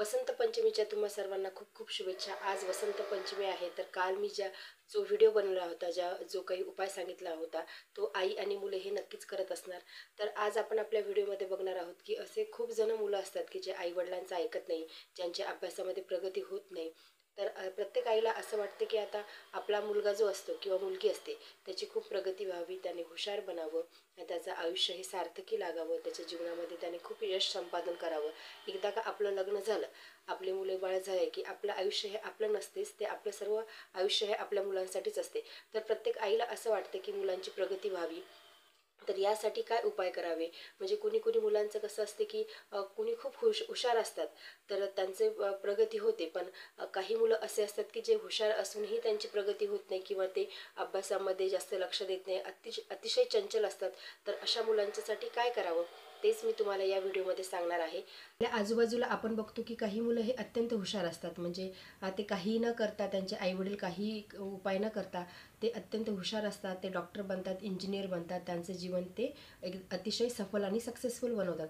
वसंत पंचमीच्या तुम्हा सर्वांना खूप खूप शुभेच्छा। आज वसंत पंचमी आहे, तर काल मी जो व्हिडिओ बनवला होता, जो काही उपाय सांगितला होता, तो आई आणि मुले हे नक्कीच करत असणार। तर आज आपण आपल्या व्हिडिओमध्ये बघणार आहोत की असे खूप जण मुलं असतात की जे आईवडिलांचं ऐकत नाही, ज्यांच्या अभ्यासामध्ये प्रगती होत नाही। तर प्रत्येक आईला असं वाटते की आता आपला मुलगा जो असतो किंवा मुलगी असते त्याची खूप प्रगती व्हावी, त्याने हुशार बनावं, त्याचं आयुष्य हे सार्थकी लागावं, त्याच्या जीवनामध्ये त्याने खूप यश संपादन करावं। एकदा का आपलं लग्न झालं, आपले मुले बाळ झाले की आपलं आयुष्य हे आपलं नसतेच, ते आपलं सर्व आयुष्य हे आपल्या मुलांसाठीच असते। तर प्रत्येक आईला असं वाटते की मुलांची प्रगती व्हावी, तर यासाठी काय उपाय करावे। म्हणजे कुणी कुणी मुलांचं कसं असते की कुणी खूप हुशार असतात, तर त्यांचे प्रगती होते, पण काही मुलं असे असतात की जे हुशार असूनही त्यांची प्रगती होत नाही किंवा ते अभ्यासामध्ये जास्त लक्ष देत नाही, अतिशय चंचल असतात। तर अशा मुलांच्यासाठी काय करावं तेच मी तुम्हाला या व्हिडिओमध्ये सांगणार आहे। आपल्या आजूबाजूला आपण बघतो की काही मुलं हे अत्यंत हुशार असतात, म्हणजे ते काही न करता, त्यांचे आईवडील काही उपाय न करता ते अत्यंत हुशार असतात, ते डॉक्टर बनतात, इंजिनियर बनतात, त्यांचं जीवन ते एक अतिशय सफल आणि सक्सेसफुल बनवतात।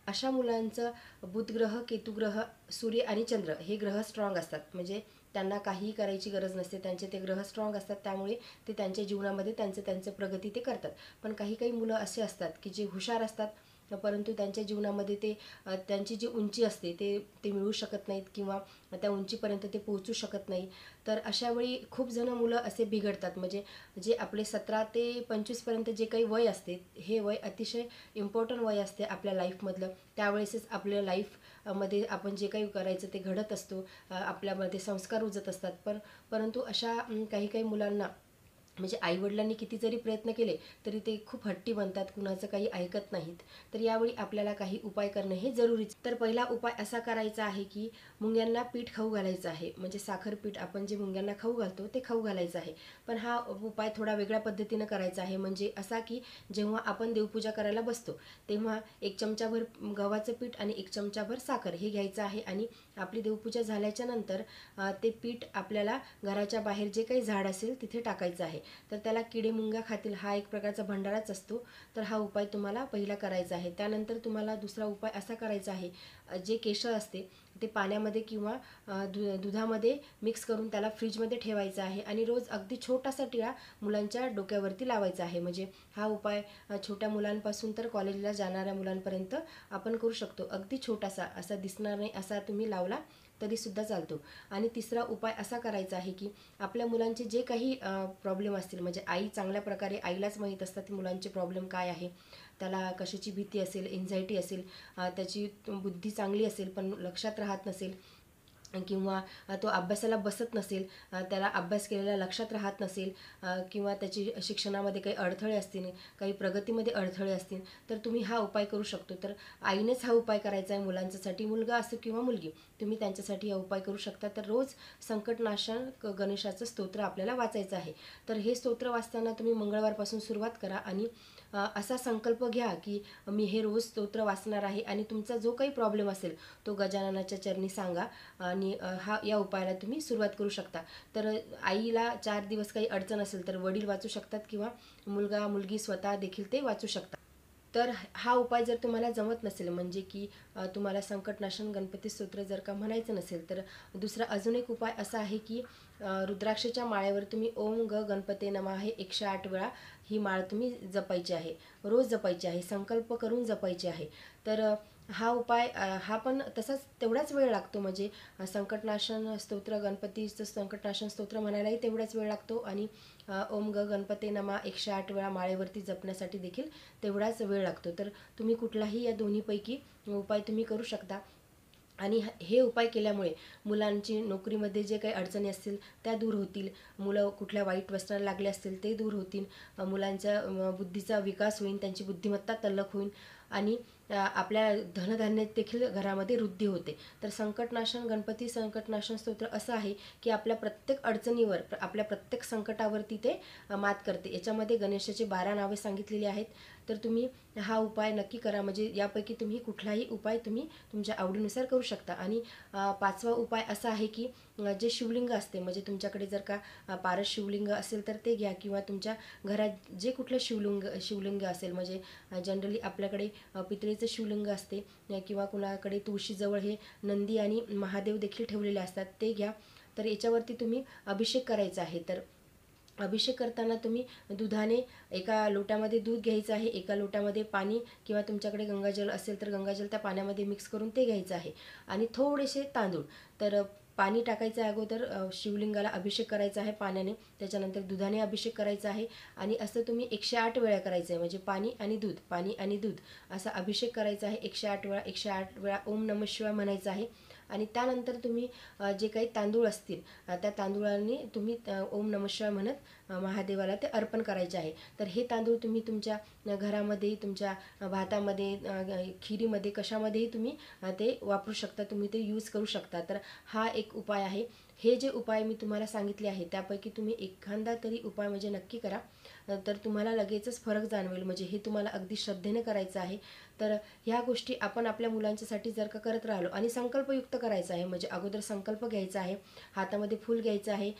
अशा मुलांचं बुधग्रह, केतुग्रह, सूर्य आणि चंद्र हे ग्रह स्ट्रॉंग असतात, म्हणजे त्यांना काहीही करायची गरज नसते, त्यांचे ते ग्रह स्ट्रॉंग असतात, त्यामुळे ते त्यांच्या जीवनामध्ये त्यांचे प्रगती ते करतात। पण काही काही मुलं असे असतात की जे हुशार असतात, परंतु त्यांच्या जीवनामध्ये ते त्यांची जी उंची असते ते ते मिळवू शकत नाहीत किंवा त्या उंचीपर्यंत ते पोहोचू शकत नाही। तर अशावेळी खूप जण मुलं असे बिघडतात, म्हणजे जे आपले 17 ते 25पर्यंत जे काही वय असते, हे वय अतिशय इम्पॉर्टंट वय असते आपल्या लाईफमधलं। त्यावेळेसच आपल्या लाईफमध्ये आपण जे काही करायचं ते घडत असतो, आपल्यामध्ये संस्कार रुजत असतात। परंतु अशा काही काही मुलांना, म्हणजे आईवडिलांनी किती जरी प्रयत्न केले तरी ते खूप हट्टी बनतात, कुणाचं काही ऐकत नाहीत। तर यावेळी आपल्याला काही उपाय करणं हे जरुरीच। तर पहिला उपाय असा करायचा आहे की मुंग्यांना पीठ खाऊ घालायचं आहे, म्हणजे साखर पीठ आपण जे मुंग्यांना खाऊ घालतो ते खाऊ घालायचं आहे। पण हा उपाय थोडा वेगळ्या पद्धतीनं करायचा आहे, म्हणजे असा की जेव्हा आपण देवपूजा करायला बसतो तेव्हा 1 चमचाभर गव्हाचं पीठ आणि 1 चमचाभर साखर हे घ्यायचं आहे, आणि आपली देवपूजा झाल्याच्या नंतर ते पीठ आपल्याला घराच्या बाहेर जे काही झाड असेल तिथे टाकायचं आहे। तर त्याला किडे मुंग्या खातील, हा एक प्रकारचा भंडाराच असतो। तर हा उपाय तुम्हाला पहिला करायचा आहे। त्यानंतर तुम्हाला दुसरा उपाय असा करायचा आहे, जे केशर असते ते पाण्यामध्ये किंवा दुधामध्ये मिक्स करून त्याला फ्रीजमध्ये ठेवायचं आहे, आणि रोज अगदी छोटासा टिळा मुलांच्या डोक्यावरती लावायचा आहे। म्हणजे हा उपाय छोट्या मुलांपासून तर कॉलेजला जाणाऱ्या मुलांपर्यंत आपण करू शकतो। अगदी छोटासा, असा दिसणार नाही असा तुम्ही लावला तरीसुद्धा चालतो। आणि तिसरा उपाय असा करायचा आहे की आपल्या मुलांचे जे काही प्रॉब्लेम असतील, म्हणजे आई चांगल्या प्रकारे, आईलाच माहीत असतात मुलांचे प्रॉब्लेम काय आहे, त्याला कशाची भीती असेल, एन्झायटी असेल, त्याची बुद्धी चांगली असेल पण लक्षात राहत नसेल, किंवा तो अभ्यासाला बसत नसेल, त्याला अभ्यास केलेला लक्षात राहत नसेल, किंवा त्याची शिक्षणामध्ये काही अडथळे असतील, काही प्रगतीमध्ये अडथळे असतील, तर तुम्ही हा उपाय करू शकतो। तर आईनेच हा उपाय करायचा आहे मुलांच्यासाठी, मुलगा असो किंवा मुलगी, तुम्ही त्यांच्यासाठी हा उपाय करू शकता। तर रोज संकटनाशन गणेशाचं स्तोत्र आपल्याला वाचायचं आहे। तर हे स्तोत्र वाचताना तुम्ही मंगळवारपासून सुरुवात करा, आणि असा संकल्प घ्या की मी हे रोज स्तोत्र वाचणार आहे, आणि तुमचा जो काही प्रॉब्लेम असेल तो गजाननाच्या चरणी सांगा, आणि या उपायाला तुम्ही सुरुवात करू शकता। तर आईला 4 दिवस काही अडचण असेल तर वडील वाचू शकतात, किंवा मुलगा मुलगी स्वतः देखील ते वाचू शकतात। तर हा उपाय जर तुम्हाला जमत नसेल, म्हणजे की तुम्हाला संकटनाशन गणपती स्तोत्र जर का म्हणायचं नसेल, तर दुसरा अजून एक उपाय असा आहे की रुद्राक्षाच्या माळेवर तुम्ही ओम ग गणपते नमः हे 108 वेळा ही माळ तुम्ही जपायची आहे, रोज जपायची आहे, संकल्प करून जपायची आहे। तर हा उपाय हा पण तसाच तेवढाच वेळ लागतो, म्हणजे संकटनाशन स्तोत्र, गणपतीचं संकटनाशन स्तोत्र म्हणायलाही तेवढाच वेळ लागतो, आणि ओम ग गणपते नमः 108 वेळा माळेवरती जपण्यासाठी देखील तेवढाच वेळ लागतो। तर तुम्ही कुठलाही या दोन्हीपैकी उपाय तुम्ही करू शकता। आणि हे उपाय केल्यामुळे मुलांची नोकरीमध्ये जे काही अडचणी असतील त्या दूर होतील, मुलं कुठल्या वाईट व्यसनाला लागले असतील ते दूर होतील, मुलांच्या बुद्धीचा विकास होईल, त्यांची बुद्धिमत्ता तल्लख होईल, आणि आपल्या धनधान्यात देखील घरामध्ये वृद्धी होते। तर संकटनाशन गणपती संकटनाशन स्तोत्र असं आहे की आपल्या प्रत्येक अडचणीवर, आपल्या प्रत्येक संकटावरती ते मात करते। याच्यामध्ये गणेशाची 12 नावे सांगितलेली आहेत, तर तुम्ही हा उपाय नक्की करा. म्हणजे यापैकी तुम्ही कुठलाही उपाय तुम्ही तुमच्या आवडीनुसार करू शकता. आणि 5वा उपाय असा आहे की जे शिवलिंग असते, म्हणजे तुमच्याकडे जर का पारस शिवलिंग असेल तर ते घ्या, किंवा तुमच्या घरात जे कुठलं शिवलिंग असेल, म्हणजे जनरली आपल्याकडे पितळेचं शिवलिंग असते, किंवा कुणाकडे तुळशीजवळ हे नंदी आणि महादेव देखील ठेवलेले असतात, ते घ्या. तर याच्यावरती तुम्ही अभिषेक करायचा आहे. तर अभिषेक करताना तुम्ही दुधाने, एका लोट्यामध्ये दूध घ्यायचं आहे, एका लोट्यामध्ये पाणी, किंवा तुमच्याकडे गंगाजल असेल तर गंगाजल त्या पाण्यामध्ये मिक्स करून ते घ्यायचं आहे. आणि थोडेसे तांदूळ. तर पाणी टाकायचं अगोदर, शिवलिंगाला अभिषेक करायचा आहे पाण्याने, त्याच्यानंतर दुधाने अभिषेक करायचा आहे. आणि असं तुम्ही 108 वेळा करायचं आहे. म्हणजे पाणी आणि दूध असा अभिषेक करायचा आहे 108 वेळा. 108 वेळा ओम नमः शिवाय म्हणायचं आहे. आणि त्यानंतर तुम्ही जे काही तांदूळ असतील, त्या तांदूळाने तुम्ही ओम नमः शिवाय म्हणत महादेवाला ते अर्पण करायचे आहे. तर हे तांदूळ तुम्ही तुमच्या घरामध्ये, तुमच्या भातामध्ये, खिरीमध्ये, कशामध्येही तुम्ही ते वापरू शकता, तुम्ही ते यूज करू शकता. तर हा एक उपाय आहे. हे जे उपाय मी तुम्हाला सांगितले आहे त्यापैकी तुम्ही एखादा तरी उपाय म्हणजे नक्की करा, तर तुम्हाला लगेचच फरक जाणवेल. म्हणजे हे तुम्हाला अगदी श्रद्धेने करायचं आहे. तर ह्या गोष्टी आपण आपल्या मुलांच्यासाठी जर का करत राहिलो, आणि संकल्पयुक्त करायचं आहे, म्हणजे अगोदर संकल्प घ्यायचा आहे, हातामध्ये फूल घ्यायचं आहे,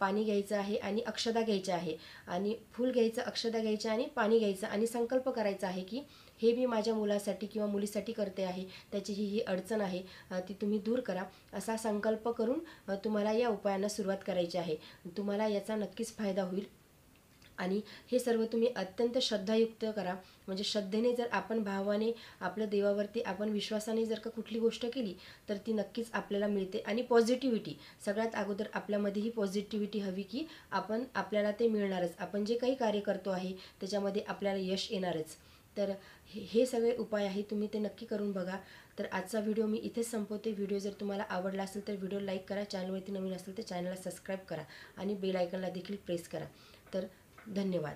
पाणी घ्यायचं आहे, आणि अक्षदा घ्यायच्या आहे. आणि फूल घ्यायचं, अक्षदा घ्यायच्या, आणि पाणी घ्यायचं, आणि संकल्प करायचा आहे की हे मी माझ्या मुलासाठी किंवा मुलीसाठी करते आहे, त्याची ही अडचण आहे, ती तुम्ही दूर करा, असा संकल्प करून तुम्हाला या उपायांना सुरुवात करायची आहे. तुम्हाला याचा नक्कीच फायदा होईल. आणि हे सर्व तुम्ही अत्यंत श्रद्धायुक्त करा. म्हणजे श्रद्धेने जर आपण, भावाने, आपल्या देवावरती आपण विश्वासाने जर का कुठली गोष्ट केली तर ती नक्कीच आपल्याला मिळते. आणि पॉझिटिव्हिटी, सगळ्यात अगोदर आपल्यामध्ये ही पॉझिटिव्हिटी हवी की आपल्याला ते मिळणारच. आपण जे काही कार्य करतो आहे त्याच्यामध्ये आपल्याला यश येणारच. तर हे सगळे उपाय आहे, तुम्ही ते नक्की करून बघा. तर आजचा व्हिडिओ मी इथेच संपवते. व्हिडिओ जर तुम्हाला आवडला असेल तर व्हिडिओ लाईक करा, चॅनलवरती नवीन असेल तर चॅनलला सबस्क्राईब करा, आणि बेल आयकॉनला देखील प्रेस करा. तर धन्यवाद.